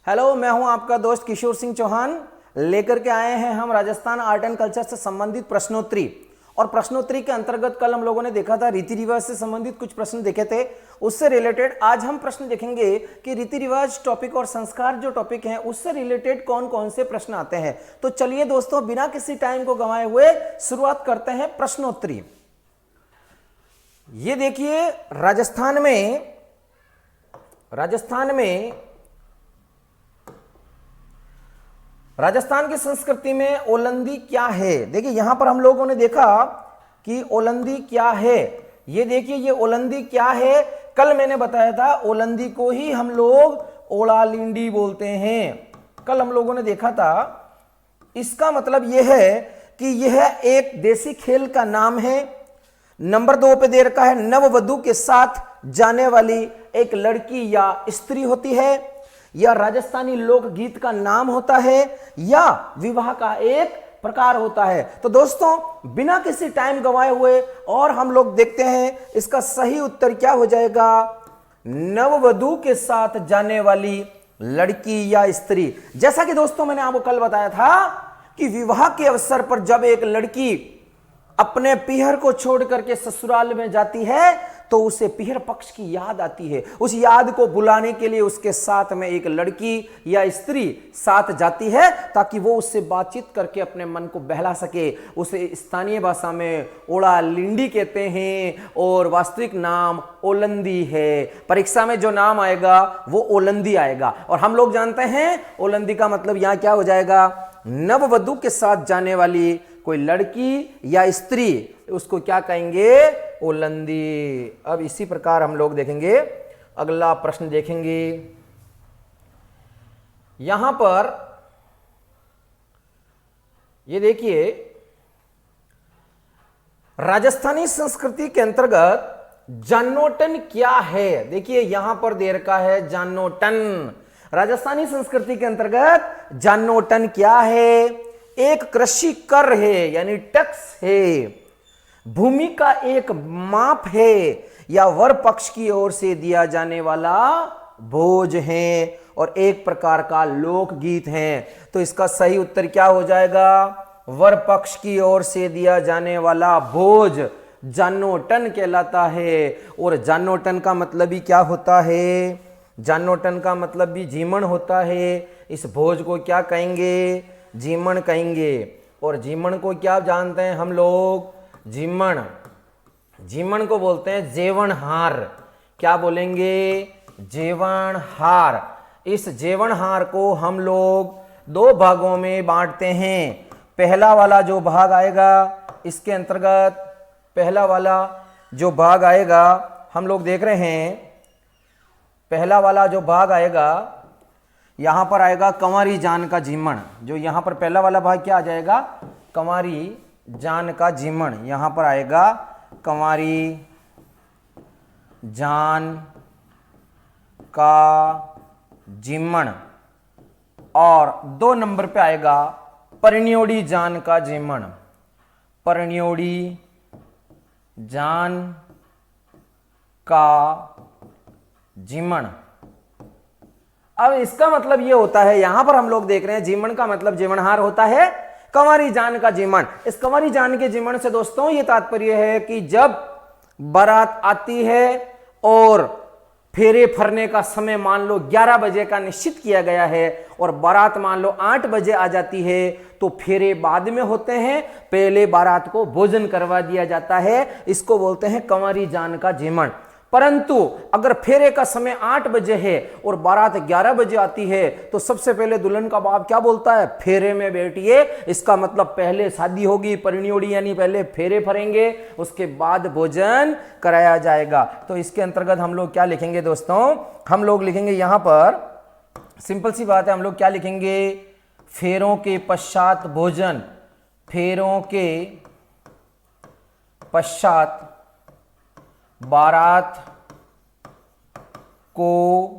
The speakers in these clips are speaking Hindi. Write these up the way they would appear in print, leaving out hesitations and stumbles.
हेलो, मैं हूं आपका दोस्त किशोर सिंह चौहान। लेकर के आए हैं हम राजस्थान आर्ट एंड कल्चर से संबंधित प्रश्नोत्तरी। और प्रश्नोत्तरी के अंतर्गत कल हम लोगों ने देखा था रीति रिवाज से संबंधित कुछ प्रश्न देखे थे। उससे रिलेटेड आज हम प्रश्न देखेंगे कि रीति रिवाज टॉपिक और संस्कार जो टॉपिक हैं उससे रिलेटेड कौन कौन से प्रश्न आते हैं। तो चलिए दोस्तों, बिना किसी टाइम को गंवाए हुए शुरुआत करते हैं प्रश्नोत्तरी। ये देखिए, राजस्थान की संस्कृति में ओलंदी क्या है। देखिए यहां पर हम लोगों ने देखा कि ओलंदी क्या है। ये देखिए, ये ओलंदी क्या है। कल मैंने बताया था ओलंदी को ही हम लोग ओलालिंडी बोलते हैं। कल हम लोगों ने देखा था। इसका मतलब यह है कि यह एक देसी खेल का नाम है। नंबर 2 पे दे रखा है, नववधू के साथ जाने वाली एक लड़की या स्त्री होती है, या राजस्थानी लोकगीत का नाम होता है, या विवाह का एक प्रकार होता है। तो दोस्तों, बिना किसी टाइम गंवाए हुए और हम लोग देखते हैं इसका सही उत्तर क्या हो जाएगा। नववधू के साथ जाने वाली लड़की या स्त्री। जैसा कि दोस्तों मैंने आपको कल बताया था कि विवाह के अवसर पर जब एक लड़की अपने पीहर को छोड़ करके ससुराल में जाती है तो उसे पीहर पक्ष की याद आती है। उस याद को बुलाने के लिए उसके साथ में एक लड़की या स्त्री साथ जाती है ताकि वो उससे बातचीत करके अपने मन को बहला सके। उसे स्थानीय भाषा में ओलालिंडी कहते हैं और वास्तविक नाम ओलंदी है। परीक्षा में जो नाम आएगा वो ओलंदी आएगा। और हम लोग जानते हैं ओलंदी का मतलब यहां क्या हो जाएगा। नववधू के साथ जाने वाली कोई लड़की या स्त्री, उसको क्या कहेंगे, ओलंदी। अब इसी प्रकार हम लोग देखेंगे, अगला प्रश्न देखेंगे। यहां पर ये देखिए, राजस्थानी संस्कृति के अंतर्गत जान्नोटन क्या है। देखिए यहां पर दे रखा है जान्नोटन। राजस्थानी संस्कृति के अंतर्गत जान्नोटन क्या है। एक कृषि कर है, यानी टैक्स है, भूमि का एक माप है, या वर पक्ष की ओर से दिया जाने वाला भोज है, और एक प्रकार का लोकगीत है। तो इसका सही उत्तर क्या हो जाएगा। वर पक्ष की ओर से दिया जाने वाला भोज जान्नोटन कहलाता है। और जान्नोटन का मतलब भी क्या होता है। जान्नोटन का मतलब भी जीमण होता है। इस भोज को क्या कहेंगे, जीमण कहेंगे। और जीमण को क्या जानते हैं हम लोग, जीमण को बोलते हैं जेवणहार। क्या बोलेंगे, जेवणहार। इस जेवणहार को हम लोग 2 भागों में बांटते हैं। पहला वाला जो भाग आएगा इसके अंतर्गत, पहला वाला जो भाग आएगा हम लोग देख रहे हैं, पहला वाला जो भाग आएगा यहां पर आएगा कंवारी जान का जीमण। जो यहां पर पहला वाला भाग क्या आ जाएगा, कंवारी जान का जीमण। यहां पर आएगा कंवारी जान का जीमण। और 2 नंबर पे आएगा परन्योड़ी जान का जीमण। परन्योड़ी जान का जीमण। अब इसका मतलब ये होता है, यहां पर हम लोग देख रहे हैं जीमण का मतलब जीवनहार होता है, कंवारी जान का जीमण। इस कंवारी जान के जीमण से दोस्तों ये तात्पर्य है कि जब बारात आती है और फेरे फरने का समय मान लो 11 बजे का निश्चित किया गया है और बारात मान लो 8 बजे आ जाती है, तो फेरे बाद में होते हैं, पहले बारात को भोजन करवा दिया जाता है। इसको बोलते हैं कंवारी जान का जीमण। परंतु अगर फेरे का समय 8 बजे है और बारात 11 बजे आती है तो सबसे पहले दुल्हन का बाप क्या बोलता है, फेरे में बैठिए। इसका मतलब पहले शादी होगी, परिणयोड़ी यानी पहले फेरे फरेंगे, उसके बाद भोजन कराया जाएगा। तो इसके अंतर्गत हम लोग क्या लिखेंगे दोस्तों, हम लोग लिखेंगे यहां पर सिंपल सी बात है, हम लोग क्या लिखेंगे, फेरों के पश्चात भोजन। फेरों के पश्चात बारात को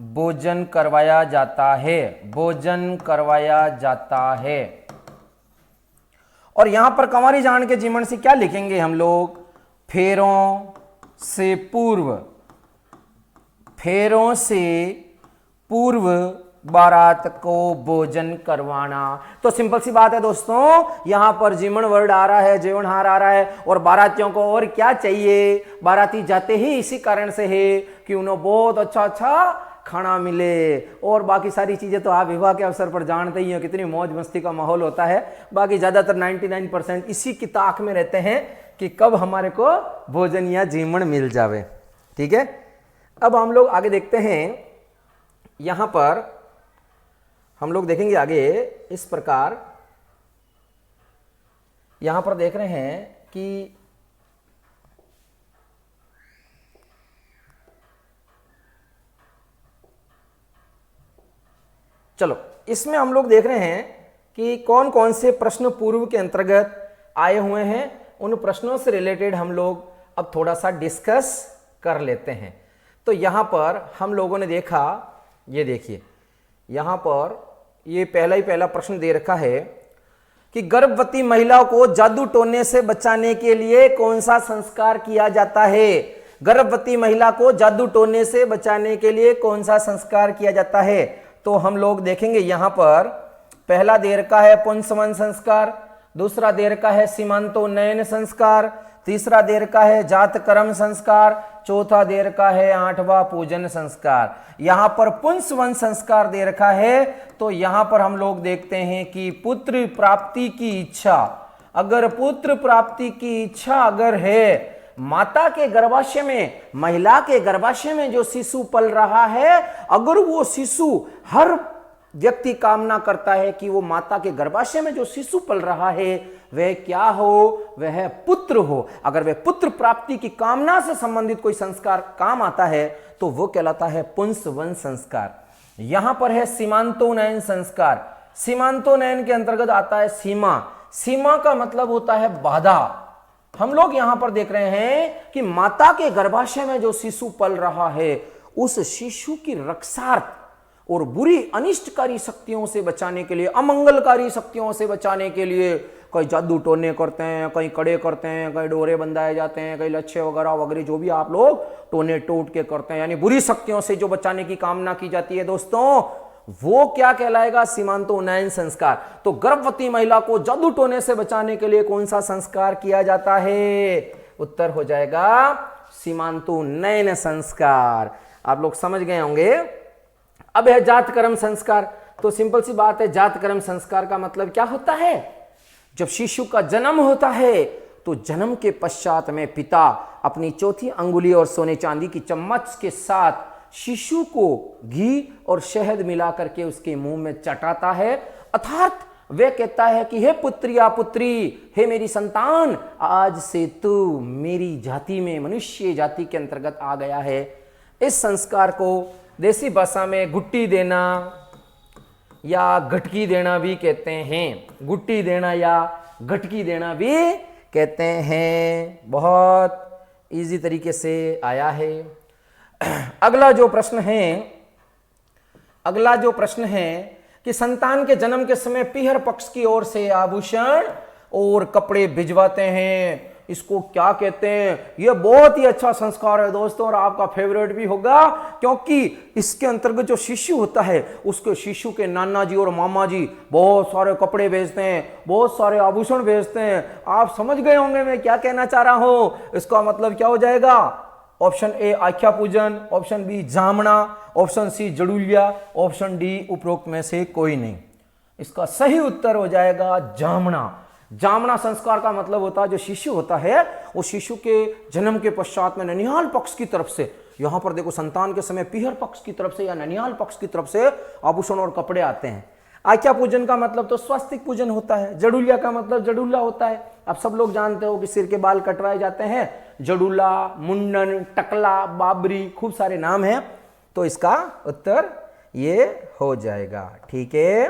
भोजन करवाया जाता है, भोजन करवाया जाता है। और यहां पर कंवारी जान के जीवन से क्या लिखेंगे हम लोग, फेरों से पूर्व, फेरों से पूर्व बारात को भोजन करवाना। तो सिंपल सी बात है दोस्तों, यहां पर जीवन वर्ड आ रहा है, जीवनहार आ रहा है, और बारातियों को और क्या चाहिए? बाराती जाते ही इसी कारण से है कि उन्हें बहुत अच्छा अच्छा खाना मिले, और बाकी सारी चीजें तो आप विवाह के अवसर पर जानते ही हो कितनी मौज मस्ती का माहौल होता है। बाकी ज्यादातर 99% इसी की ताक में रहते हैं कि कब हमारे को भोजन या जीवन मिल जावे। ठीक है, अब हम लोग आगे देखते हैं। यहां पर हम लोग देखेंगे आगे इस प्रकार, यहां पर देख रहे हैं कि चलो इसमें हम लोग देख रहे हैं कि कौन कौन से प्रश्न पूर्व के अंतर्गत आए हुए हैं। उन प्रश्नों से रिलेटेड हम लोग अब थोड़ा सा डिस्कस कर लेते हैं। तो यहां पर हम लोगों ने देखा, ये देखिए यहां पर ये पहला प्रश्न दे रखा है कि गर्भवती महिला को जादू टोने से बचाने के लिए कौन सा संस्कार किया जाता है? गर्भवती महिला को जादू टोने से बचाने के लिए कौन सा संस्कार किया जाता है? तो हम लोग देखेंगे यहां पर पहला दे रखा है पुंसवन संस्कार, दूसरा दे रखा है सीमांतोन्नयन संस्कार, तीसरा दे रखा है जातकर्म संस्कार, चौथा दे रखा है 8वां पूजन संस्कार। यहां पर पुंसवन संस्कार दे रखा है, तो यहां पर हम लोग देखते हैं कि पुत्र प्राप्ति की इच्छा, अगर पुत्र प्राप्ति की इच्छा अगर है, माता के गर्भाशय में, महिला के गर्भाशय में जो शिशु पल रहा है, अगर वो शिशु, हर व्यक्ति कामना करता है कि वो माता के गर्भाशय में जो शिशु पल रहा है वह क्या हो? वह पुत्र हो। अगर वह पुत्र प्राप्ति की कामना से संबंधित कोई संस्कार काम आता है तो वो कहलाता है पुंसवन संस्कार। यहां पर है सीमांतोन्नयन संस्कार। सीमांतोन्नयन के अंतर्गत आता है सीमा। सीमा का मतलब होता है बाधा। हम लोग यहां पर देख रहे हैं कि माता के गर्भाशय में जो शिशु पल रहा है उस शिशु की रक्षार्थ और बुरी अनिष्टकारी शक्तियों से बचाने के लिए, अमंगलकारी शक्तियों से बचाने के लिए कई जादू टोने करते हैं, कई कड़े करते हैं, कई डोरे बंधाए जाते हैं, कई लच्छे वगैरह वगैरह जो भी आप लोग टोने टूट के करते हैं, यानी बुरी शक्तियों से जो बचाने की कामना की जाती है दोस्तों, वो क्या कहलाएगा? सीमांतोन्नयन संस्कार। तो गर्भवती महिला को जादू टोने से बचाने के लिए कौन सा संस्कार किया जाता है? उत्तर हो जाएगा सीमांतोन्नयन संस्कार। आप लोग समझ गए होंगे। अब है जातकर्म संस्कार। तो सिंपल सी बात है, जातकर्म संस्कार का मतलब क्या होता है? जब शिशु का जन्म होता है तो जन्म के पश्चात में पिता अपनी चौथी अंगुली और सोने चांदी की चम्मच के साथ शिशु को घी और शहद मिला करके उसके मुंह में चटाता है, अर्थात वह कहता है कि हे पुत्री या पुत्री, हे मेरी संतान, आज से तू मेरी जाति में, मनुष्य जाति के अंतर्गत आ गया है। इस संस्कार को देसी भाषा में गुट्टी देना या गटकी देना भी कहते हैं। गुट्टी देना या गटकी देना भी कहते हैं। बहुत इजी तरीके से आया है। अगला जो प्रश्न है कि संतान के जन्म के समय पीहर पक्ष की ओर से आभूषण और कपड़े भिजवाते हैं, इसको क्या कहते हैं? यह बहुत ही अच्छा संस्कार है दोस्तों और आपका फेवरेट भी होगा, क्योंकि इसके अंतर्गत जो शिशु होता है उसके शिशु के नाना जी और मामा जी बहुत सारे कपड़े भेजते हैं, बहुत सारे आभूषण भेजते हैं। आप समझ गए होंगे मैं क्या कहना चाह रहा हूं। इसका मतलब क्या हो जाएगा? ऑप्शन ए आख्या पूजन, option B जामना, option C जड़ूलिया, option D उपरोक्त में से कोई नहीं। इसका सही उत्तर हो जाएगा जामना। जामना संस्कार का मतलब होता है जो शिशु होता है वो शिशु के जन्म के पश्चात में ननिहाल पक्ष की तरफ से, यहां पर देखो संतान के समय पीहर पक्ष की तरफ से या ननिहाल पक्ष की तरफ से आभूषण और कपड़े आते हैं। आख्या पूजन का मतलब तो स्वास्तिक पूजन होता है। जड़ूलिया का मतलब जड़ूला होता है। आप सब लोग जानते हो कि सिर के बाल कटवाए जाते हैं। जड़ूला, मुंडन, टकला, बाबरी, खूब सारे नाम हैं। तो इसका उत्तर ये हो जाएगा। ठीक है,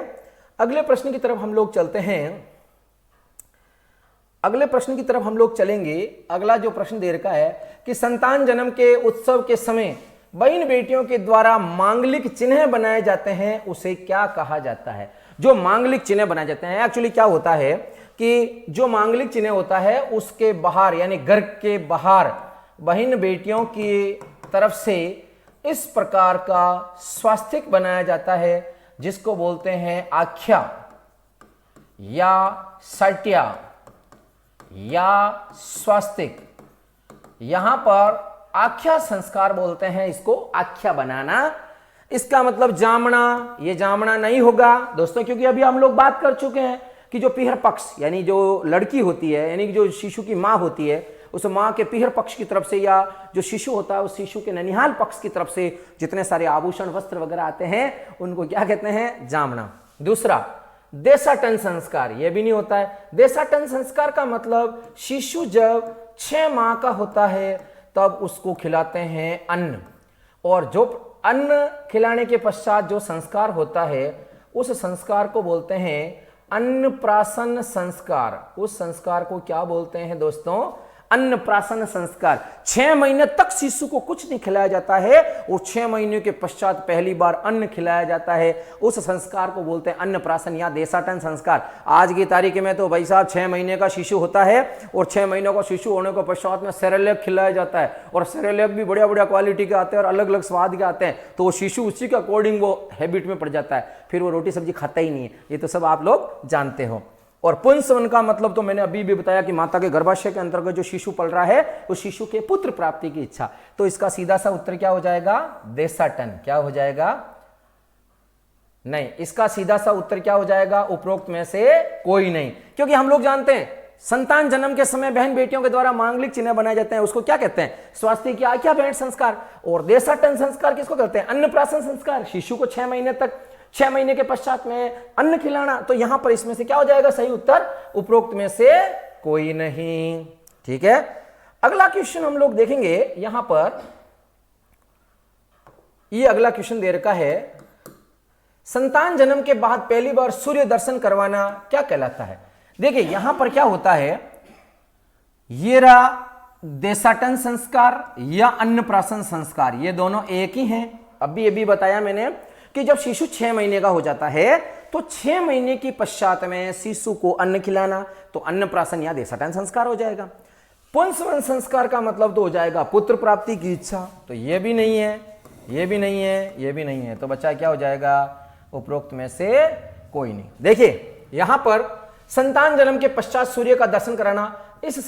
अगले प्रश्न की तरफ हम लोग चलते हैं। अगले प्रश्न की तरफ हम लोग चलेंगे। अगला जो प्रश्न दे रखा है कि संतान जन्म के उत्सव के समय बहन बेटियों के द्वारा मांगलिक चिन्ह बनाए जाते हैं, उसे क्या कहा जाता है? जो मांगलिक चिन्ह बनाए जाते हैं, एक्चुअली क्या होता है कि जो मांगलिक चिन्ह होता है उसके बाहर यानी घर के बाहर बहन बेटियों की तरफ से इस प्रकार का स्वास्तिक बनाया जाता है जिसको बोलते हैं आख्या या सट्या या स्वास्तिक। यहां पर आख्या संस्कार बोलते हैं इसको, आख्या बनाना। इसका मतलब जामना, ये जामना नहीं होगा दोस्तों, क्योंकि अभी हम लोग बात कर चुके हैं कि जो पीहर पक्ष यानी जो लड़की होती है, यानी कि जो शिशु की मां होती है, उस मां के पीहर पक्ष की तरफ से या जो शिशु होता है उस शिशु के ननिहाल पक्ष की तरफ से जितने सारे आभूषण वस्त्र वगैरह आते हैं उनको क्या कहते हैं, जामना। दूसरा देशाटन संस्कार, यह भी नहीं होता है। देशाटन संस्कार का मतलब शिशु जब 6 माह का होता है तब उसको खिलाते हैं अन्न, और जो अन्न खिलाने के पश्चात जो संस्कार होता है उस संस्कार को बोलते हैं अन्नप्राशन संस्कार। उस संस्कार को क्या बोलते हैं दोस्तों, अन्नप्राशन संस्कार। 6 महीने तक शिशु को कुछ नहीं खिलाया जाता है और 6 महीने के पश्चात पहली बार अन्न खिलाया जाता है, उस संस्कार को बोलते हैं अन्नप्राशन या देशाटन संस्कार। आज की तारीख में तो भाई साहब 6 महीने का शिशु होता है और 6 महीनों का शिशु होने के पश्चात में सेरेलैक खिलाया जाता है, और सेरेलैक भी बढ़िया बढ़िया क्वालिटी के आते हैं और अलग अलग स्वाद के आते हैं, तो वो शिशु उसी के अकॉर्डिंग वो हैबिट में पड़ जाता है, फिर वो रोटी सब्जी खाता ही नहीं है। ये तो सब आप लोग जानते हो। और पुंसवन का मतलब तो मैंने अभी भी बताया कि माता के गर्भाशय के अंतर्गत जो शिशु पल रहा है उस शिशु के पुत्र प्राप्ति की इच्छा। तो इसका सीधा सा उत्तर क्या हो जाएगा, देशाटन। क्या हो जाएगा, नहीं, इसका सीधा सा उत्तर क्या हो जाएगा, उपरोक्त में से कोई नहीं। क्योंकि हम लोग जानते हैं संतान जन्म के समय बहन बेटियों के द्वारा मांगलिक चिन्ह बनाए जाते हैं, उसको क्या कहते हैं, स्वास्थ्य की आख्या भेंट संस्कार। और देशाटन संस्कार किसको कहते हैं, अन्नप्राशन संस्कार। शिशु को 6 महीने तक, 6 महीने के पश्चात में अन्न खिलाना। तो यहां पर इसमें से क्या हो जाएगा सही उत्तर, उपरोक्त में से कोई नहीं। ठीक है, अगला क्वेश्चन हम लोग देखेंगे। यहां पर ये अगला क्वेश्चन दे रखा है, संतान जन्म के बाद पहली बार सूर्य दर्शन करवाना क्या कहलाता है। देखिए यहां पर क्या होता है, ये रहा देशाटन संस्कार या अन्नप्राशन संस्कार, ये दोनों एक ही हैं। अभी ये भी बताया मैंने कि जब शिशु 6 महीने का हो जाता है तो 6 महीने की पश्चात में शिशु को अन्न खिलाना, तो अन्नप्राशन या देशाटन संस्कार हो जाएगा। पुंसवन संस्कार का मतलब तो हो जाएगा पुत्र प्राप्ति की इच्छा, तो ये भी नहीं है, ये भी नहीं है, ये भी नहीं है, तो बच्चा क्या हो जाएगा, उपरोक्त में से कोई नहीं। देखिए यहां पर संतान जन्म के पश्चात सूर्य का दर्शन कराना, इस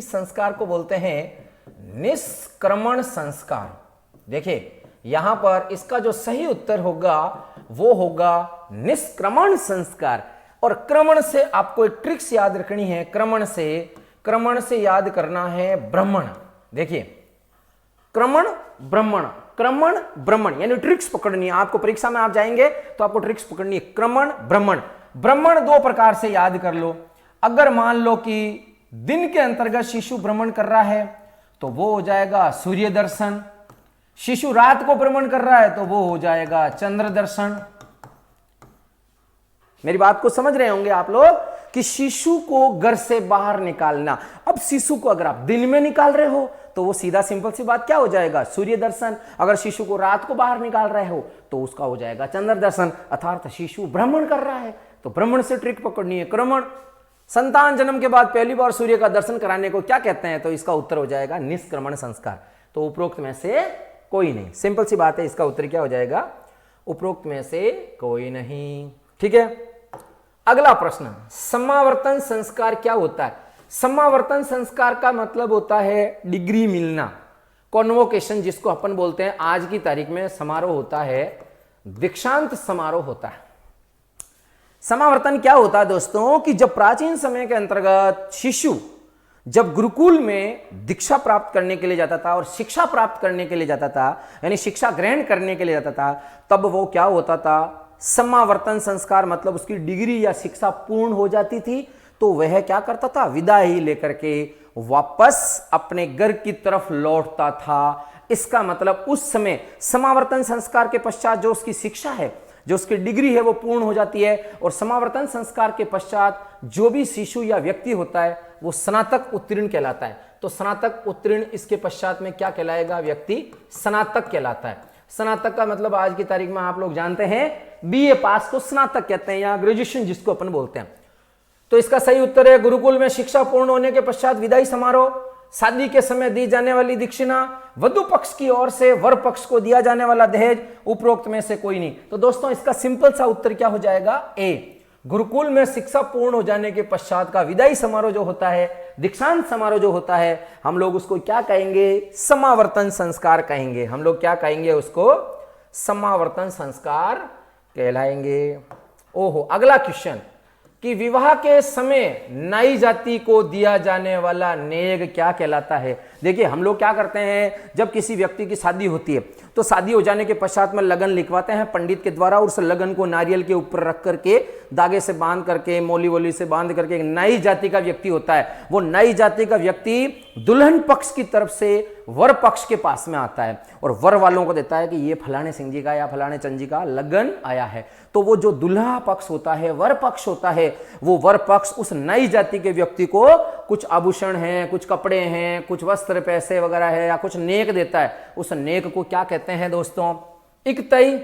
संस्कार को बोलते हैं निष्क्रमण संस्कार। देखिए यहां पर इसका जो सही उत्तर होगा वो होगा निष्क्रमण संस्कार। और क्रमण से आपको एक ट्रिक्स याद रखनी है, क्रमण से याद करना है ब्राह्मण। देखिए क्रमण ब्राह्मण, क्रमण ब्राह्मण, यानी ट्रिक्स पकड़नी है आपको। परीक्षा में आप जाएंगे तो आपको ट्रिक्स पकड़नी है, क्रमण ब्राह्मण। ब्राह्मण 2 प्रकार से याद कर लो। अगर मान लो कि दिन के अंतर्गत शिशु भ्रमण कर रहा है तो वो हो जाएगा सूर्य दर्शन, शिशु रात को भ्रमण कर रहा है तो वो हो जाएगा चंद्र दर्शन। मेरी बात को समझ रहे होंगे आप लोग कि शिशु को घर से बाहर निकालना। अब शिशु को अगर आप दिन में निकाल रहे हो तो वो सीधा सिंपल सी बात क्या हो जाएगा, सूर्य दर्शन। अगर शिशु को रात को बाहर निकाल रहे हो तो उसका हो जाएगा चंद्र दर्शन, अर्थात शिशु भ्रमण कर रहा है तो भ्रमण से ट्रिक पकड़नी है, क्रमण। संतान जन्म के बाद पहली बार सूर्य का दर्शन कराने को क्या कहते हैं, तो इसका उत्तर हो जाएगा निष्क्रमण संस्कार। तो उपरोक्त में से कोई नहीं, सिंपल सी बात है, इसका उत्तर क्या हो जाएगा, उपरोक्त में से कोई नहीं। ठीक है, अगला प्रश्न, समावर्तन संस्कार क्या होता है। समावर्तन संस्कार का मतलब होता है डिग्री मिलना, कॉन्वोकेशन, जिसको अपन बोलते हैं। आज की तारीख में समारोह होता है, दीक्षांत समारोह होता है। समावर्तन क्या होता है दोस्तों, कि जब प्राचीन समय के अंतर्गत शिशु जब गुरुकुल में दीक्षा प्राप्त करने के लिए जाता था और शिक्षा प्राप्त करने के लिए जाता था, यानी शिक्षा ग्रहण करने के लिए जाता था, तब वो क्या होता था, समावर्तन संस्कार, मतलब उसकी डिग्री या शिक्षा पूर्ण हो जाती थी तो वह क्या करता था, विदाई लेकर के वापस अपने घर की तरफ लौटता था। इसका मतलब उस समय समावर्तन संस्कार के पश्चात जो उसकी शिक्षा है, जो उसकी डिग्री है, वो पूर्ण हो जाती है। और समावर्तन संस्कार के पश्चात जो भी शिशु या व्यक्ति होता है वो स्नातक उत्तीर्ण कहलाता है। तो स्नातक उत्तीर्ण इसके पश्चात में क्या कहलाएगा, व्यक्ति स्नातक कहलाता है। स्नातक का मतलब आज की तारीख में आप लोग जानते हैं, बीए पास को स्नातक कहते हैं या ग्रेजुएशन जिसको अपन बोलते हैं। तो इसका सही उत्तर है गुरुकुल में शिक्षा पूर्ण होने के पश्चात विदाई समारोह, शादी के समय दी जाने वाली दक्षिणा, वधु पक्ष की ओर से वर पक्ष को दिया जाने वाला दहेज उपरोक्त में से कोई नहीं। तो दोस्तों इसका सिंपल सा उत्तर क्या हो जाएगा, ए। गुरुकुल में शिक्षा पूर्ण हो जाने के पश्चात का विदाई समारोह जो होता है, दीक्षांत समारोह जो होता है, हम लोग उसको क्या कहेंगे, समावर्तन संस्कार कहेंगे। हम लोग क्या कहेंगे उसको, समावर्तन संस्कार कहलाएंगे। ओहो, अगला क्वेश्चन कि विवाह के समय नाई जाति को दिया जाने वाला नेग क्या कहलाता है। देखिए हम लोग क्या करते हैं, जब किसी व्यक्ति की शादी होती है तो शादी हो जाने के पश्चात में लगन लिखवाते हैं पंडित के द्वारा, और उस लगन को नारियल के ऊपर रख करके धागे से बांध करके मोली वोली से बांध करके एक नाई जाति का व्यक्ति होता है, वो नाई जाति का व्यक्ति दुल्हन पक्ष की तरफ से वर पक्ष के पास में आता है और वर वालों को देता है कि ये फलाने सिंह जी का या फलाने चंद जी का लगन आया है। तो वो जो दुल्हा पक्ष होता है, वर पक्ष होता है, वो वर पक्ष उस नई जाति के व्यक्ति को कुछ आभूषण हैं, कुछ कपड़े हैं, कुछ वस्त्र पैसे वगैरह है या कुछ नेक देता है। उस नेक को क्या कहते हैं दोस्तों, इकतई,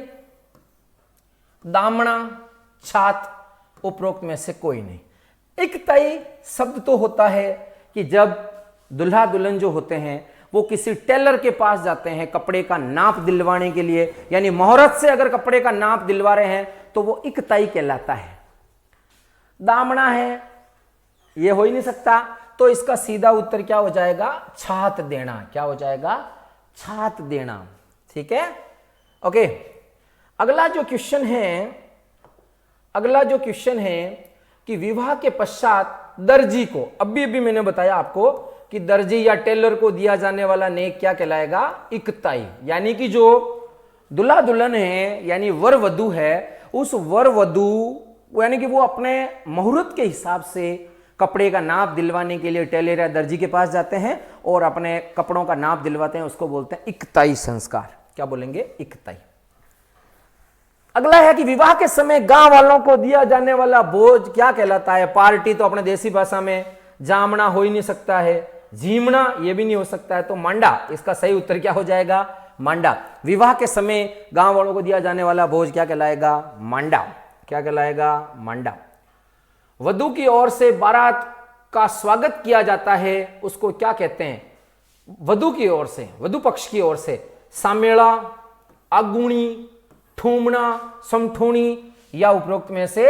दामना, छात, उपरोक्त में से कोई नहीं। इकतई शब्द तो होता है कि जब दुल्हा दुल्हन जो होते हैं वो किसी टेलर के पास जाते हैं कपड़े का नाप दिलवाने के लिए, यानी मुहूर्त से अगर कपड़े का नाप दिलवा रहे हैं तो वो इकताई कहलाता है। दामना है, ये हो ही नहीं सकता, तो इसका सीधा उत्तर क्या हो जाएगा, छात देना। क्या हो जाएगा, छात देना। ठीक है, ओके। अगला जो क्वेश्चन है कि विवाह के पश्चात दर्जी को, अभी मैंने बताया आपको कि दर्जी या टेलर को दिया जाने वाला नेक क्या कहलाएगा, इकताई। यानी कि जो दुल्हा दुल्हन है यानी वर वधु है, उस वर वधु यानी कि वो अपने मुहूर्त के हिसाब से कपड़े का नाप दिलवाने के लिए टेलर या दर्जी के पास जाते हैं और अपने कपड़ों का नाप दिलवाते हैं, उसको बोलते हैं इकताई संस्कार। क्या बोलेंगे, इकताई। अगला है कि विवाह के समय गांव वालों को दिया जाने वाला भोज क्या कहलाता है। पार्टी तो अपने देसी भाषा में जामना हो ही नहीं सकता है, झीमना ये भी नहीं हो सकता है, तो मांडा। इसका सही उत्तर क्या हो जाएगा, मांडा। विवाह के समय गांव वालों को दिया जाने वाला भोज क्या कहलाएगा, मांडा। क्या कहलाएगा, मांडा। वधु की ओर से बारात का स्वागत किया जाता है, उसको क्या कहते हैं, वधु की ओर से, वधु पक्ष की ओर से सामेला, आगुणी, ठूमना, समठूणी या उपरोक्त में से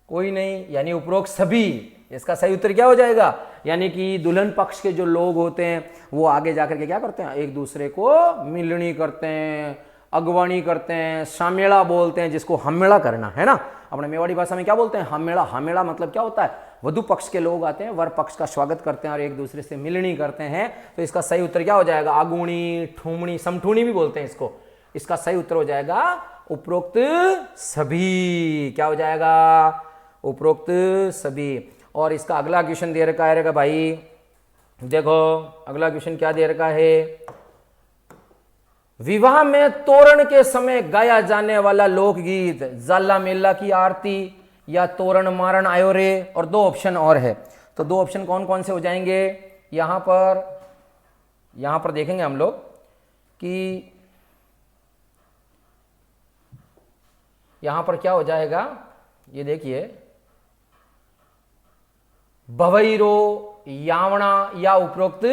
कोई नहीं, यानी उपरोक्त सभी। इसका सही उत्तर क्या हो जाएगा, यानी कि दुल्हन पक्ष के जो लोग होते हैं वो आगे जाकर के क्या करते हैं, एक दूसरे को मिलनी करते हैं, अगवानी करते हैं, सामेड़ा बोलते हैं जिसको हमेड़ा करना है ना, अपने मेवाड़ी भाषा में क्या बोलते हैं, हमेड़ा। हमेड़ा मतलब क्या होता है, वधु पक्ष के लोग आते हैं, वर पक्ष का स्वागत करते हैं और एक दूसरे से मिलनी करते हैं। तो इसका सही उत्तर क्या हो जाएगा, आगुणी, ठूमणी, समठूणी भी बोलते हैं इसको। इसका सही उत्तर हो जाएगा उपरोक्त सभी। क्या हो जाएगा, उपरोक्त सभी। और इसका अगला क्वेश्चन दे रखा है भाई, देखो अगला क्वेश्चन क्या दे रखा है, विवाह में तोरण के समय गाया जाने वाला लोकगीत, जाला मेला की आरती या तोरण मारण आयो रे। और दो ऑप्शन और है, तो दो ऑप्शन कौन कौन से हो जाएंगे, यहां पर देखेंगे हम लोग कि यहां पर क्या हो जाएगा, ये देखिए, भवैरो, यावना या उपरोक्त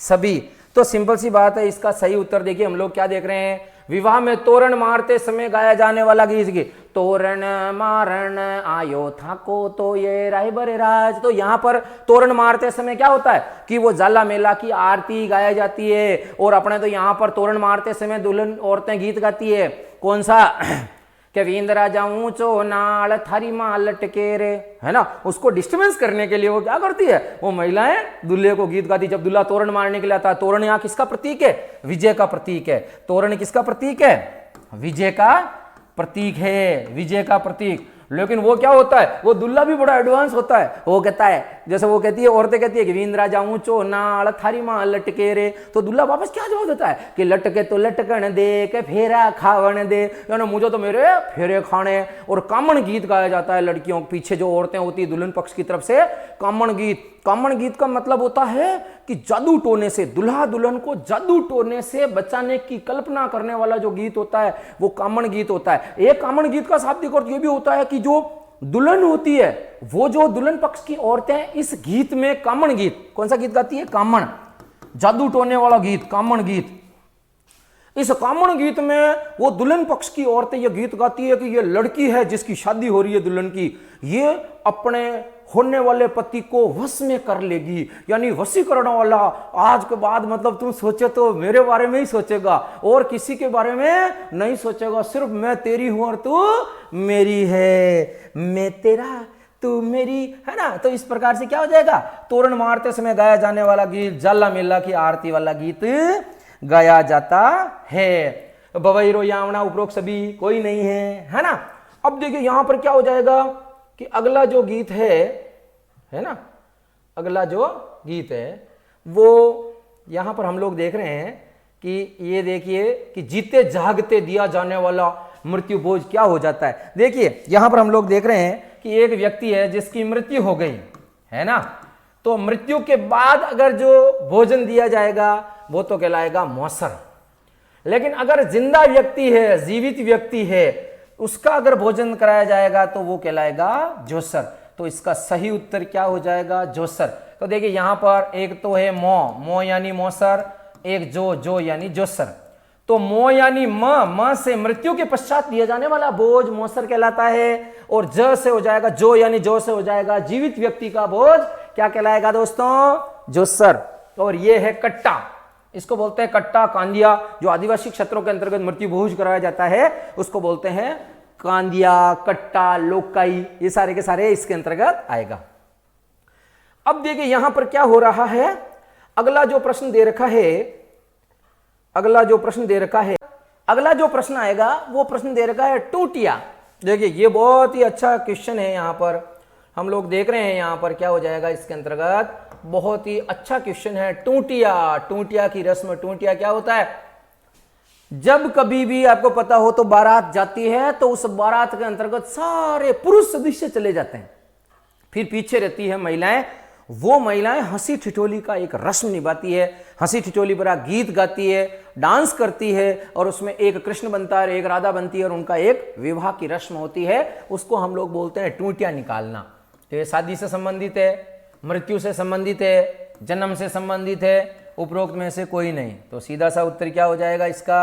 सभी। तो सिंपल सी बात है, इसका सही उत्तर देखिए हम लोग क्या देख रहे हैं, विवाह में तोरण मारते समय गाया जाने वाला गीत, तोरण मारण आयो थाको तो ये रायबर राज। तो यहां पर तोरण मारते समय क्या होता है कि वो जाला मेला की आरती गाई जाती है, और अपने तो यहां पर तोरण मारते समय दुल्हन औरतें गीत गाती है, कौन सा, कि वींद राजा ऊंचो नाल थारी मां लटके रे, है ना। उसको डिस्टर्बेंस करने के लिए वो क्या करती है, वो महिलाएं दूल्हे को गीत गाती। जब दूल्हा तोरण मारने के लिए आता है, तोरण यहाँ किसका प्रतीक है, विजय का प्रतीक है। तोरण किसका प्रतीक है, विजय का प्रतीक है, विजय का प्रतीक। लेकिन वो क्या होता है, वो दुल्हा भी बड़ा एडवांस होता है, वो कहता है, जैसे वो कहती है, औरतें कहती है कि वींद राजा ऊंचो नाल थारी मां लटके रे, तो दुल्हा वापस क्या जवाब देता है कि लटके तो लटकन दे के फेरा खावन दे, यानी मुझे तो मेरे फेरे खाने। और कामण गीत गाया जाता है लड़कियों के पीछे, जो औरतें होती है दुल्हन पक्ष की तरफ से, कामण गीत। कामण गीत का मतलब होता है कि जादू टोने से, दुल्हा दुल्हन को जादू टोने से बचाने की कल्पना करने वाला जो गीत होता है वो कामण गीत होता है। एक कामण गीत का शाब्दिक अर्थ ये भी होता है कि जो दुल्हन होती है, वो जो दुल्हन पक्ष की औरतें इस गीत में कामण गीत, कौन सा गीत गाती है, कामण। जादू टोने वाला गीत, कामण गीत। इस कामण गीत में वो दुल्हन पक्ष की औरतें ये गीत गाती है कि ये लड़की है जिसकी शादी हो रही है दुल्हन की, ये अपने होने वाले पति को वश में कर लेगी, यानी वशीकरण वाला। आज के बाद मतलब तुम सोचे तो मेरे बारे में ही सोचेगा और किसी के बारे में नहीं सोचेगा, सिर्फ मैं तेरी हूं और तू मेरी है, मैं तेरा तू मेरी, है ना। तो इस प्रकार से क्या हो जाएगा, तोरण मारते समय गाया जाने वाला गीत, जाला मेला की आरती वाला गीत गाया जाता है। बवैरो यावना उपरोक्त सभी कोई नहीं है ना। अब देखिए यहां पर क्या हो जाएगा कि अगला जो गीत है ना, अगला जो गीत है वो यहां पर हम लोग देख रहे हैं कि ये देखिए कि जीते जागते दिया जाने वाला मृत्यु भोज क्या हो जाता है। देखिए यहां पर हम लोग देख रहे हैं कि एक व्यक्ति है जिसकी मृत्यु हो गई है ना, तो मृत्यु के बाद अगर जो भोजन दिया जाएगा वो तो कहलाएगा मौसर। लेकिन अगर जिंदा व्यक्ति है, जीवित व्यक्ति है, उसका अगर भोजन कराया जाएगा तो वो कहलाएगा जोसर। तो इसका सही उत्तर क्या हो जाएगा, जोसर। तो देखिए यहां पर एक तो है मो यानी मौसर, एक जो यानी जोसर। तो मो यानी म से मृत्यु के पश्चात दिया जाने वाला भोज मौसर कहलाता है, और ज से हो जाएगा जो यानी जो से हो जाएगा जीवित व्यक्ति का भोज क्या कहलाएगा दोस्तों, जोसर। और ये है कट्टा, इसको बोलते हैं कट्टा कांदिया। जो आदिवासी क्षेत्रों के अंतर्गत मृत्यु भोज कराया जाता है उसको बोलते हैं कांदिया, कट्टा, लोकाई, ये सारे के सारे इसके अंतर्गत आएगा। अब देखिए यहां पर क्या हो रहा है, अगला जो प्रश्न दे रखा है, अगला जो प्रश्न आएगा वो प्रश्न दे रखा है टूटिया। देखिए ये बहुत ही अच्छा क्वेश्चन है, यहां पर हम लोग देख रहे हैं यहां पर क्या हो जाएगा इसके अंतर्गत, बहुत ही अच्छा क्वेश्चन है। टूटिया, टूटिया की रस्म, टूटिया क्या होता है, जब कभी भी आपको पता हो तो बारात जाती है तो उस बारात के अंतर्गत सारे पुरुष सदस्य चले जाते हैं, फिर पीछे रहती है महिलाएं। वो महिलाएं हंसी ठिठोली का एक रस्म निभाती है, हंसी ठिठोली भरा गीत गाती है, डांस करती है, और उसमें एक कृष्ण बनता है, एक राधा बनती है, और उनका एक विवाह की रस्म होती है। उसको हम लोग बोलते हैं टूटिया निकालना। तो ये शादी से संबंधित है, मृत्यु से संबंधित है, जन्म से संबंधित है, उपरोक्त में से कोई नहीं। तो सीधा सा उत्तर क्या हो जाएगा इसका,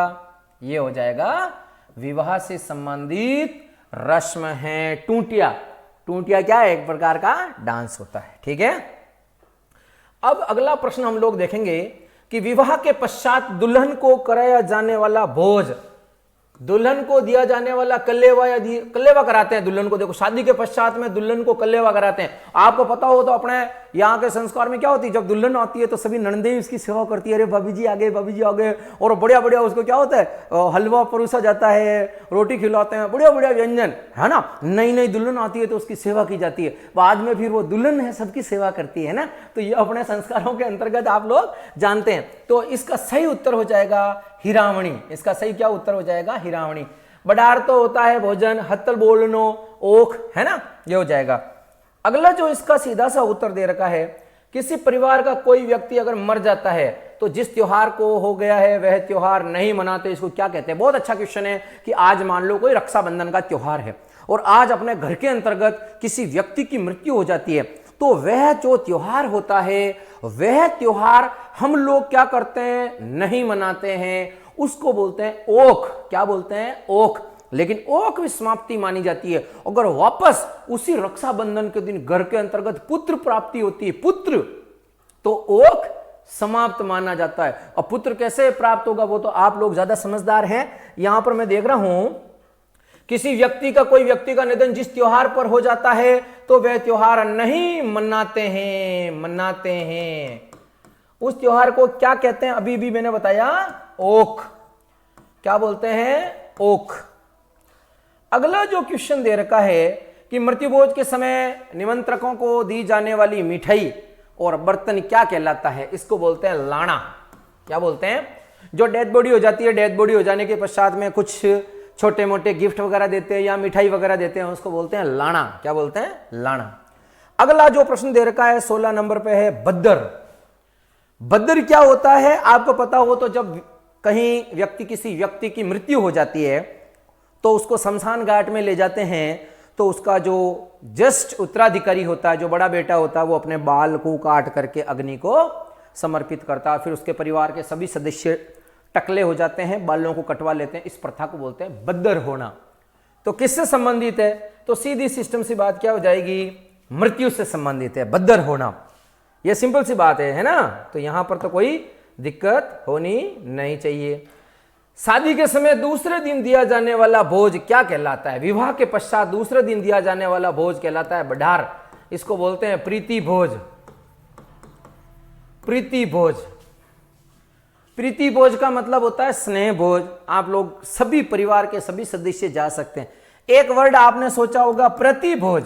ये हो जाएगा विवाह से संबंधित रस्म है टूटिया। टूटिया क्या है, एक प्रकार का डांस होता है, ठीक है। अब अगला प्रश्न हम लोग देखेंगे कि विवाह के पश्चात दुल्हन को कराया जाने वाला भोज, दुल्हन को दिया जाने वाला कलेवा या कलेवा कराते हैं दुल्हन को। देखो शादी के पश्चात में दुल्हन को कलेवा कराते हैं। आपको पता हो तो अपने यहाँ के संस्कार में क्या होती है, जब दुल्हन आती है तो सभी ननदें उसकी सेवा करती है, अरे भाभी जी आ गए, भाभी जी आ गए, और बढ़िया बढ़िया उसको क्या होता है, हलवा परोसा जाता है, रोटी खिलाते हैं, बढ़िया बढ़िया व्यंजन, है ना। नई नई दुल्हन आती है तो उसकी सेवा की जाती है, बाद में फिर वो दुल्हन है सबकी सेवा करती है ना। तो ये अपने संस्कारों के अंतर्गत आप लोग जानते हैं। तो इसका सही उत्तर हो जाएगा हिरावणी। इसका सही क्या उत्तर हो जाएगा, हिरावणी। बडार तो होता है भोजन, हत्तल बोलनो ओख, है ना, ये हो जाएगा। अगला जो इसका सीधा सा उत्तर दे रखा है, किसी परिवार का कोई व्यक्ति अगर मर जाता है तो जिस त्योहार को हो गया है वह त्योहार नहीं मनाते, इसको क्या कहते हैं। बहुत अच्छा क्वेश्चन है कि आज मान लो कोई रक्षाबंधन का त्योहार है और आज अपने घर के अंतर्गत किसी व्यक्ति की मृत्यु हो जाती है, तो वह जो त्योहार होता है वह त्योहार हम लोग क्या करते हैं, नहीं मनाते हैं, उसको बोलते हैं ओख। क्या बोलते हैं, ओख। लेकिन ओख की समाप्ति मानी जाती है अगर वापस उसी रक्षाबंधन के दिन घर के अंतर्गत पुत्र प्राप्ति होती है, पुत्र, तो ओख समाप्त माना जाता है। अब पुत्र कैसे प्राप्त होगा वो तो आप लोग ज्यादा समझदार हैं। यहां पर मैं देख रहा हूं किसी व्यक्ति का, कोई व्यक्ति का निधन जिस त्योहार पर हो जाता है तो वह त्योहार नहीं मनाते हैं। उस त्योहार को क्या कहते हैं, अभी भी मैंने बताया, ओख। क्या बोलते हैं, ओख। अगला जो क्वेश्चन दे रखा है कि मृत्यु भोज के समय निमंत्रकों को दी जाने वाली मिठाई और बर्तन क्या कहलाता है, इसको बोलते हैं लाना। क्या बोलते हैं, जो डेड बॉडी हो जाती है, डेड बॉडी हो जाने के पश्चात में कुछ छोटे मोटे गिफ्ट वगैरह देते हैं या मिठाई वगैरह देते हैं, उसको बोलते हैं लाना। क्या बोलते हैं, लाना। अगला जो प्रश्न दे रखा है 16 नंबर पे है बद्दर। बद्दर क्या होता है, आपको पता हो तो जब कहीं किसी व्यक्ति की मृत्यु हो जाती है तो उसको शमशान घाट में ले जाते हैं, तो उसका जो ज्येष्ठ उत्तराधिकारी होता है, जो बड़ा बेटा होता है, वो अपने बाल को काट करके अग्नि को समर्पित करता है, फिर उसके परिवार के सभी सदस्य टकले हो जाते हैं, बालों को कटवा लेते हैं। इस प्रथा को बोलते हैं बद्दर होना। तो किससे संबंधित है? तो सीधी सिस्टम सी बात क्या हो जाएगी? मृत्यु से संबंधित है बद्दर होना। यह सिंपल सी बात है ना? तो यहां पर तो कोई दिक्कत होनी नहीं चाहिए। शादी के समय दूसरे दिन दिया जाने वाला भोज क्या कहलाता है? विवाह के पश्चात दूसरे दिन दिया जाने वाला भोज कहलाता है बढार। इसको बोलते हैं प्रीति भोज। प्रीति भोज, प्रीति भोज का मतलब होता है स्नेह भोज। आप लोग सभी परिवार के सभी सदस्य जा सकते हैं। एक वर्ड आपने सोचा होगा प्रति भोज।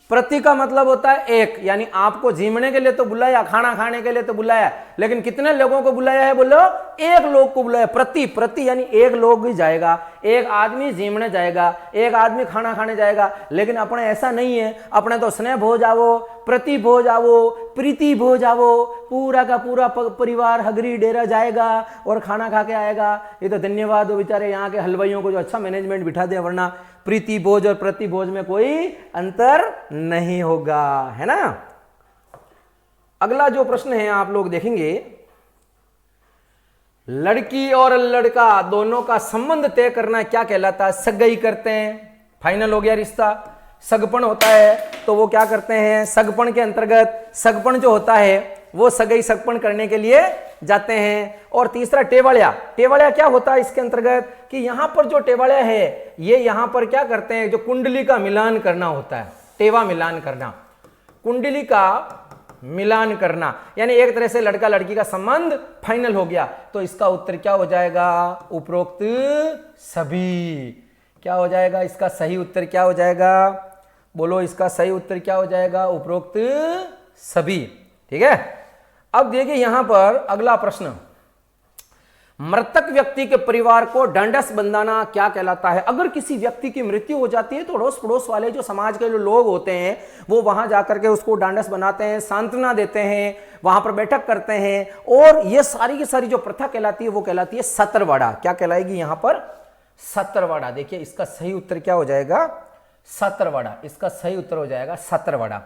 प्रति का मतलब होता है एक, यानी आपको जीमने के लिए तो बुलाया, खाना खाने के लिए तो बुलाया, लेकिन कितने लोगों को बुलाया है? बोलो, एक लोग को बुलाया। प्रति, प्रति यानी एक लोग ही जाएगा, एक आदमी जीमने जाएगा, एक आदमी खाना खाने जाएगा। लेकिन अपने ऐसा नहीं है, अपने तो स्नेह भोज आवो, प्रति भोज आवो, प्रीति भोज आवो, पूरा का पूरा परिवार हगरी डेरा जाएगा और खाना खा के आएगा। ये तो धन्यवाद हो बेचारे यहाँ के हलवाइयों को जो अच्छा मैनेजमेंट बिठा दे, वरना प्रीति भोज और प्रति भोज में कोई अंतर नहीं होगा, है ना। अगला जो प्रश्न है आप लोग देखेंगे, लड़की और लड़का दोनों का संबंध तय करना क्या कहलाता है? सगाई करते हैं, फाइनल हो गया रिश्ता। सगपन होता है तो वो क्या करते हैं? सगपन के अंतर्गत सगपन जो होता है वो सगाई सगपन करने के लिए जाते हैं। और तीसरा टेवाड़िया। टेवाड़िया क्या होता है इसके अंतर्गत? कि यहां पर जो टेवाड़िया है ये यहां पर क्या करते हैं? जो कुंडली का मिलान करना होता है, टेवा मिलान करना, कुंडली का मिलान करना, यानी एक तरह से लड़का लड़की का संबंध फाइनल हो गया। तो इसका उत्तर क्या हो जाएगा? उपरोक्त सभी। क्या हो जाएगा? इसका सही उत्तर क्या हो जाएगा? बोलो, इसका सही उत्तर क्या हो जाएगा? उपरोक्त सभी। ठीक है। अब देखिए यहां पर अगला प्रश्न, मृतक व्यक्ति के परिवार को ढांढस बंधाना क्या कहलाता है? अगर किसी व्यक्ति की मृत्यु हो जाती है तो अड़ोस पड़ोस वाले जो समाज के जो लोग होते हैं वो वहां जाकर के उसको ढांढस बनाते हैं, सांत्वना देते हैं, वहां पर बैठक करते हैं। और ये सारी की सारी जो प्रथा कहलाती है वो कहलाती है सतरवाड़ा। क्या कहलाएगी यहां पर? सतरवाड़ा। देखिए इसका सही उत्तर क्या हो जाएगा? सतरवाड़ा। इसका सही उत्तर हो जाएगा सतरवाड़ा।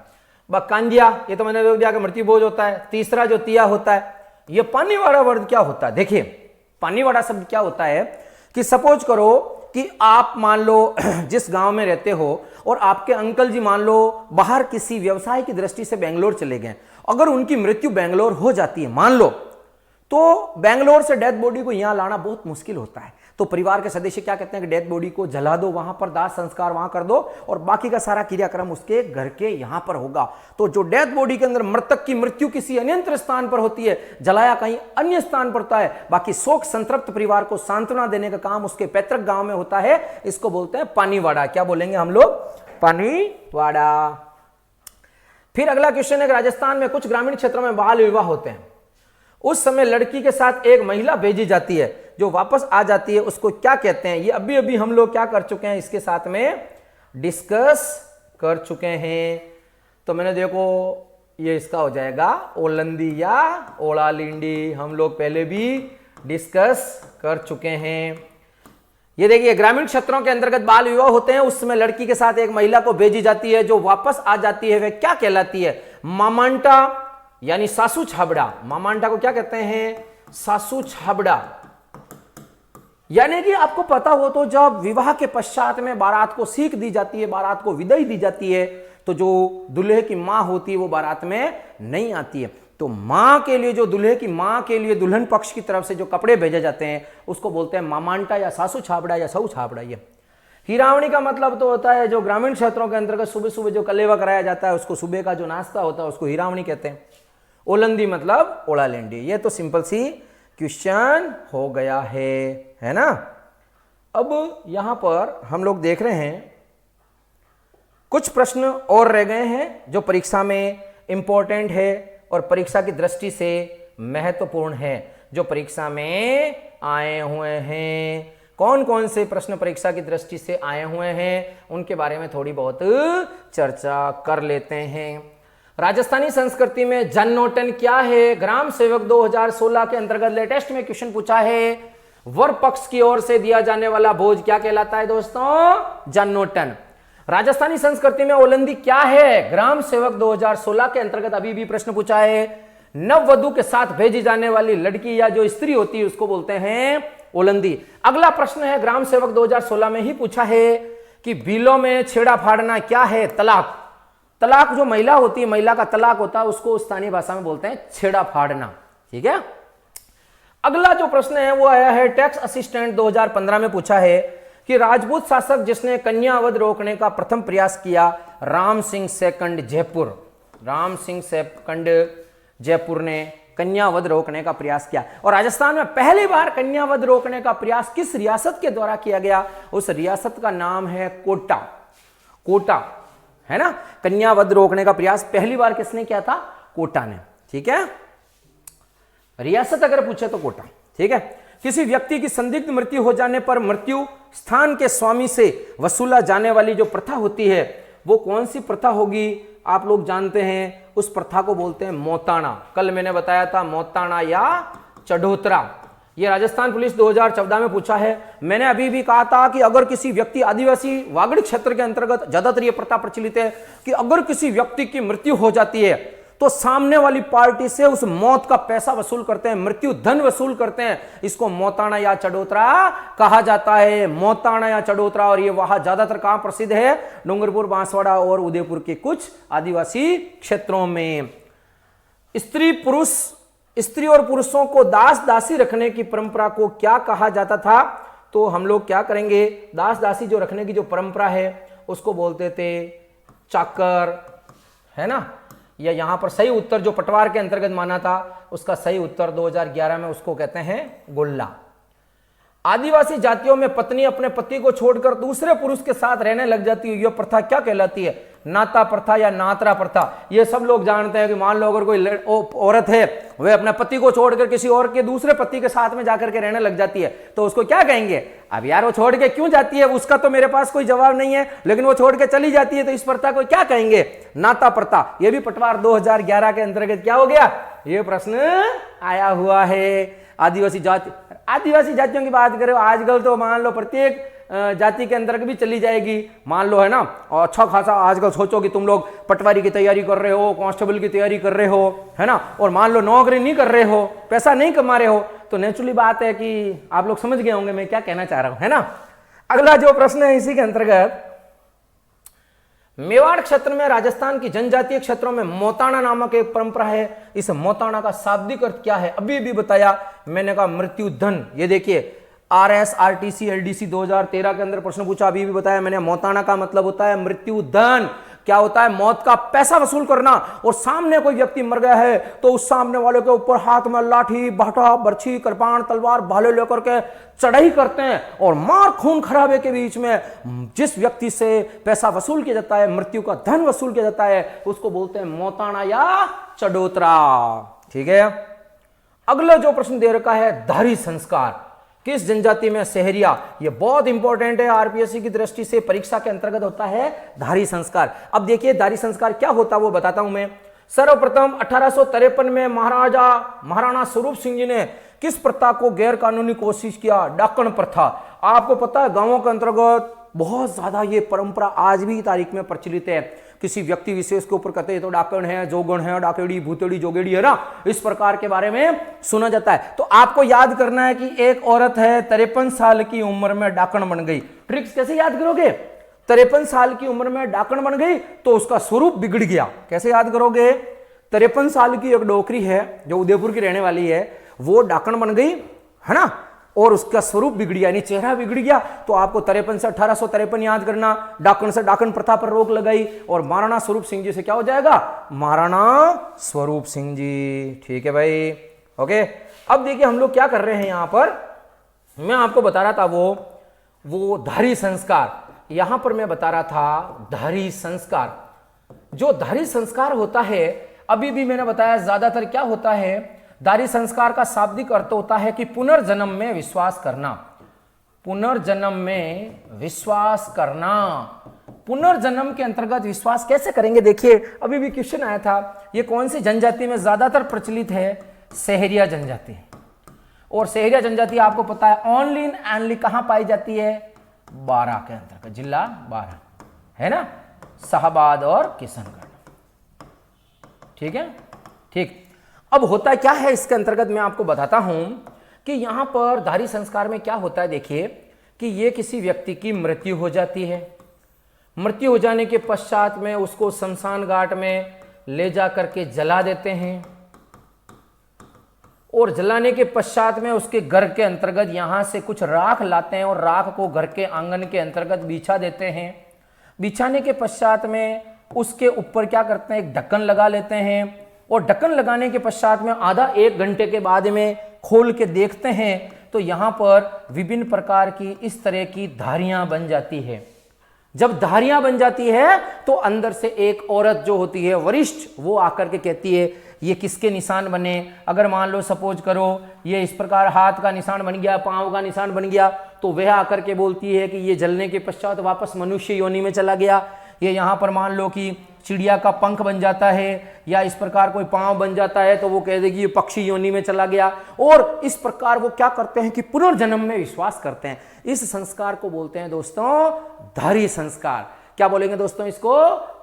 कांजिया, ये तो मैंने देख दिया कि मृत्यु भोज होता है। तीसरा जो तिया होता है, ये पानीवाड़ा वर्ड क्या होता है? देखिए पानीवाड़ा शब्द क्या होता है कि सपोज करो कि आप मान लो जिस गांव में रहते हो और आपके अंकल जी मान लो बाहर किसी व्यवसाय की दृष्टि से बेंगलोर चले गए। अगर उनकी मृत्यु बेंगलोर हो जाती है मान लो, तो बेंगलोर से डेथ बॉडी को यहां लाना बहुत मुश्किल होता है। तो परिवार के सदस्य क्या कहते हैं कि डेथ बॉडी को जला दो, वहां पर दाह संस्कार वहां कर दो और बाकी का सारा क्रियाक्रम उसके घर के यहां पर होगा। तो जो डेथ बॉडी के अंदर मृतक की मृत्यु किसी अन्यत्र स्थान पर होती है, जलाया कहीं अन्य स्थान पर होता है, बाकी शोक संतृप्त परिवार को सांत्वना देने का काम उसके पैतृक गांव में होता है। इसको बोलते हैं पानीवाड़ा। क्या बोलेंगे हम लोग? पानीवाड़ा। फिर अगला क्वेश्चन है, राजस्थान में कुछ ग्रामीण क्षेत्रों में बाल विवाह होते हैं। उस समय लड़की के साथ एक महिला भेजी जाती है जो वापस आ जाती है, उसको क्या कहते हैं? ये अभी अभी हम लोग क्या कर चुके हैं, इसके साथ में डिस्कस कर चुके हैं। तो मैंने देखो ये इसका हो जाएगा ओलंदी या ओला लिंडी। हम लोग पहले भी डिस्कस कर चुके हैं। ये देखिए ग्रामीण क्षेत्रों के अंतर्गत बाल विवाह होते हैं। उस समय लड़की के साथ एक महिला को भेजी जाती है जो वापस आ जाती है, वह क्या कहलाती है? मामांटा यानी सासू छाबड़ा। मामांटा को क्या कहते हैं? सासू छाबड़ा। यानी कि आपको पता हो तो जब विवाह के पश्चात में बारात को सीख दी जाती है, बारात को विदाई दी जाती है, तो जो दूल्हे की मां होती है वो बारात में नहीं आती है। तो मां के लिए, जो दूल्हे की मां के लिए दुल्हन पक्ष की तरफ से जो कपड़े भेजे जाते हैं उसको बोलते हैं मामांटा या सासू छाबड़ा या सऊ छाबड़ा। ये हिरावणी का मतलब तो होता है जो ग्रामीण क्षेत्रों के अंतर्गत सुबह सुबह जो कलेवा कराया जाता है उसको, सुबह का जो नाश्ता होता है उसको हिरावणी कहते हैं। ओलंदी मतलब ओला लेंडी। ये तो सिंपल सी क्वेश्चन हो गया है ना। अब यहां पर हम लोग देख रहे हैं कुछ प्रश्न और रह गए हैं जो परीक्षा में इंपॉर्टेंट है और परीक्षा की दृष्टि से महत्वपूर्ण है, जो परीक्षा में आए हुए हैं। कौन कौन से प्रश्न परीक्षा की दृष्टि से आए हुए हैं उनके बारे में थोड़ी बहुत चर्चा कर लेते हैं। राजस्थानी संस्कृति में जन्नोटन क्या है? ग्राम सेवक 2016 के अंतर्गत लेटेस्ट में क्वेश्चन पूछा है। वर पक्ष की ओर से दिया जाने वाला भोज क्या कहलाता है दोस्तों? जन्नोटन। राजस्थानी संस्कृति में ओलंदी क्या है? ग्राम सेवक 2016 के अंतर्गत अभी भी प्रश्न पूछा है। नववधु के साथ भेजी जाने वाली लड़की या जो स्त्री होती है उसको बोलते हैं ओलंदी। अगला प्रश्न है ग्राम सेवक 2016 में ही पूछा है कि बिलों में छेड़ा फाड़ना क्या है? तलाक। तलाक जो महिला होती है, महिला का तलाक होता है, उसको स्थानीय भाषा में बोलते हैं छेड़ा फाड़ना। ठीक है। अगला जो प्रश्न है वो आया है टैक्स असिस्टेंट 2015 में पूछा है कि राजपूत शासक जिसने कन्यावध रोकने का प्रथम प्रयास किया? राम सिंह सेकंड जयपुर। राम सिंह सेकंड जयपुर ने कन्यावध रोकने का प्रयास किया। और राजस्थान में पहली बार कन्यावध रोकने का प्रयास किस रियासत के द्वारा किया गया? उस रियासत का नाम है कोटा। कोटा है ना। कन्यावध रोकने का प्रयास पहली बार किसने किया था? कोटा ने। ठीक है। रियासत अगर पूछे तो कोटा। ठीक है। किसी व्यक्ति की संदिग्ध मृत्यु हो जाने पर मृत्यु स्थान के स्वामी से वसूला जाने वाली जो प्रथा होती है वो कौन सी प्रथा होगी? आप लोग जानते हैं, उस प्रथा को बोलते हैं मौताना। कल मैंने बताया था मौताना या चढ़ोतरा। ये राजस्थान पुलिस 2014 में पूछा है। मैंने अभी भी कहा था कि अगर किसी व्यक्ति, आदिवासी वागड़ क्षेत्र के अंतर्गत ज्यादातर ये प्रथा प्रचलित है कि अगर किसी व्यक्ति की मृत्यु हो जाती है तो सामने वाली पार्टी से उस मौत का पैसा वसूल करते हैं, मृत्यु धन वसूल करते हैं। इसको मौताना या चढ़ोतरा कहा जाता है। मौताना या चढ़ोतरा। और ये वहां ज्यादातर कहां प्रसिद्ध है? डूंगरपुर, बांसवाड़ा और उदयपुर के कुछ आदिवासी क्षेत्रों में। स्त्री और पुरुषों को दास दासी रखने की परंपरा को क्या कहा जाता था? तो हम लोग क्या करेंगे, दास दासी जो रखने की जो परंपरा है उसको बोलते थे चाकर, है ना। या यहां पर सही उत्तर जो पटवार के अंतर्गत माना था उसका सही उत्तर 2011 में उसको कहते हैं गोल्ला। आदिवासी जातियों में पत्नी अपने पति को छोड़कर दूसरे पुरुष के साथ रहने लग जाती है, यह प्रथा क्या कहलाती है? नाता प्रथा या नातरा प्रथा। ये सब लोग जानते हैं कि मान लो अगर कोई औरत है वह अपने पति को छोड़कर किसी और के दूसरे पति के साथ में जाकर के रहने लग जाती है तो उसको क्या कहेंगे? अब यार वो छोड़ के क्यों जाती है उसका तो मेरे पास कोई जवाब नहीं है, लेकिन वो छोड़ के चली जाती है तो इस प्रथा को क्या कहेंगे? नाता प्रथा। ये भी पटवार 2011 के अंतर्गत क्या हो गया? ये प्रश्न आया हुआ है। आदिवासी जातियों की बात करें आजकल तो मान लो प्रत्येक जाति के अंदर भी चली जाएगी, मान लो, है ना। और अच्छा खासा आजकल सोचो कि तुम लोग पटवारी की तैयारी कर रहे हो, कांस्टेबल की तैयारी कर रहे हो, है ना, और मान लो नौकरी नहीं कर रहे हो, पैसा नहीं कमा रहे हो, तो नेचुरली बात है कि आप लोग समझ गए होंगे मैं क्या कहना चाह रहा हूं, है ना। अगला जो प्रश्न है इसी के अंतर्गत, मेवाड़ क्षेत्र में राजस्थान की जनजातीय क्षेत्रों में मौताना नामक एक परंपरा है। इस मौताना का शाब्दिक अर्थ क्या है? अभी भी बताया मैंने, कहा मृत्यु धन। ये देखिए RSRTC LDC 2013 के अंदर प्रश्न पूछा, अभी भी बताया मैंने। मौताना का मतलब होता है मृत्यु धन। क्या होता है? मौत का पैसा वसूल करना। और सामने कोई व्यक्ति मर गया है तो उस सामने वाले के ऊपर हाथ में लाठी, बाटा, बर्छी, कृपाण, तलवार, भाले लेकर के चढ़ाई करते हैं और मार खून खराबे के बीच में जिस व्यक्ति से पैसा वसूल किया जाता है, मृत्यु का धन वसूल किया जाता है, उसको बोलते हैं मौताना या चढ़ोतरा। ठीक है। अगला जो प्रश्न दे रखा है, धारी संस्कार किस जनजाति में? सहरिया। ये बहुत इंपॉर्टेंट है, आरपीएससी की दृष्टि से परीक्षा के अंतर्गत होता है धारी संस्कार। अब देखिए धारी संस्कार क्या होता है वो बताता हूं मैं। सर्वप्रथम 1853 में महाराणा स्वरूप सिंह जी ने किस प्रथा को गैर कानूनी कोशिश किया? डाकण प्रथा। आपको पता है गांवों के अंतर्गत बहुत ज्यादा ये परंपरा आज भी तारीख में प्रचलित है। किसी व्यक्ति विशेष के ऊपर कहते हैं तो डाकण है, जोगण है, डाकेड़ी, भूतेड़ी, जोगेड़ी, है ना, इस प्रकार के बारे में सुना जाता है। तो आपको याद करना है कि एक औरत है 53 साल की उम्र में डाकण बन गई। ट्रिक्स कैसे याद करोगे? 53 साल की उम्र में डाकण बन गई तो उसका स्वरूप बिगड़ गया। कैसे याद करोगे? 53 साल की एक डोकरी है जो उदयपुर की रहने वाली है, वो डाकण बन गई, है ना, और उसका स्वरूप बिगड़ गया, यानी चेहरा बिगड़ गया। तो आपको 53 से 1853 याद करना। डाकण से डाकण प्रथा पर रोक लगाई और महाराणा स्वरूप सिंह जी से क्या हो जाएगा? महाराणा स्वरूप सिंह जी। ठीक है भाई, ओके। अब देखिए हम लोग क्या कर रहे हैं यहां पर, मैं आपको बता रहा था वो धारी संस्कार। यहां पर मैं बता रहा था धारी संस्कार। जो धारी संस्कार होता है, अभी भी मैंने बताया ज्यादातर क्या होता है, धारी संस्कार का शाब्दिक अर्थ होता है कि पुनर्जन्म में विश्वास करना। पुनर्जन्म में विश्वास करना। पुनर्जन्म के अंतर्गत विश्वास कैसे करेंगे? देखिए अभी भी क्वेश्चन आया था, ये कौन सी जनजाति में ज्यादातर प्रचलित है? सहरिया जनजाति। और सहरिया जनजाति आपको पता है ओनली एंड ओनली कहां पाई जाती है? बारां के अंतर्गत, जिला बारां, है ना, शाहाबाद और किशनगढ़। ठीक है, ठीक। अब होता क्या है इसके अंतर्गत मैं आपको बताता हूं कि यहां पर धारी संस्कार में क्या होता है। देखिए कि ये किसी व्यक्ति की मृत्यु हो जाती है, मृत्यु हो जाने के पश्चात में उसको शमशान घाट में ले जा करके जला देते हैं और जलाने के पश्चात में उसके घर के अंतर्गत यहां से कुछ राख लाते हैं और राख को घर के आंगन के अंतर्गत बिछा देते हैं। बिछाने के पश्चात में उसके ऊपर क्या करते हैं, एक ढक्कन लगा लेते हैं और ढक्कन लगाने के पश्चात में आधा 1 घंटे के बाद में खोल के देखते हैं तो यहां पर विभिन्न प्रकार की इस तरह की धारियां बन जाती है। जब धारियां बन जाती है तो अंदर से एक औरत जो होती है वरिष्ठ, वो आकर के कहती है ये किसके निशान बने। अगर मान लो सपोज करो ये इस प्रकार हाथ का निशान बन गया, पांव का निशान बन गया, तो वह आकर के बोलती है कि ये जलने के पश्चात वापस मनुष्य योनि में चला गया। ये यहाँ पर मान लो कि चिड़िया का पंख बन जाता है या इस प्रकार कोई पांव बन जाता है तो वो कह देगी ये पक्षी योनि में चला गया। और इस प्रकार वो क्या करते हैं कि पुनर्जन्म में विश्वास करते हैं। इस संस्कार को बोलते हैं दोस्तों धारी संस्कार। क्या बोलेंगे दोस्तों इसको,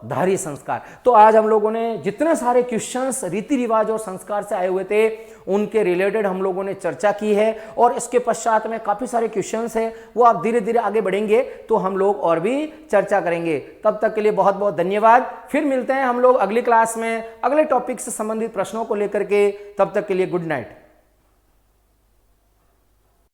धारी संस्कार। तो आज हम लोगों ने जितने सारे क्वेश्चंस रीति रिवाज और संस्कार से आए हुए थे उनके रिलेटेड हम लोगों ने चर्चा की है और इसके पश्चात में काफी सारे क्वेश्चंस हैं, वो आप धीरे धीरे आगे बढ़ेंगे तो हम लोग और भी चर्चा करेंगे। तब तक के लिए बहुत बहुत धन्यवाद। फिर मिलते हैं हम लोग अगली क्लास में अगले टॉपिक से संबंधित प्रश्नों को लेकर के। तब तक के लिए गुड नाइट।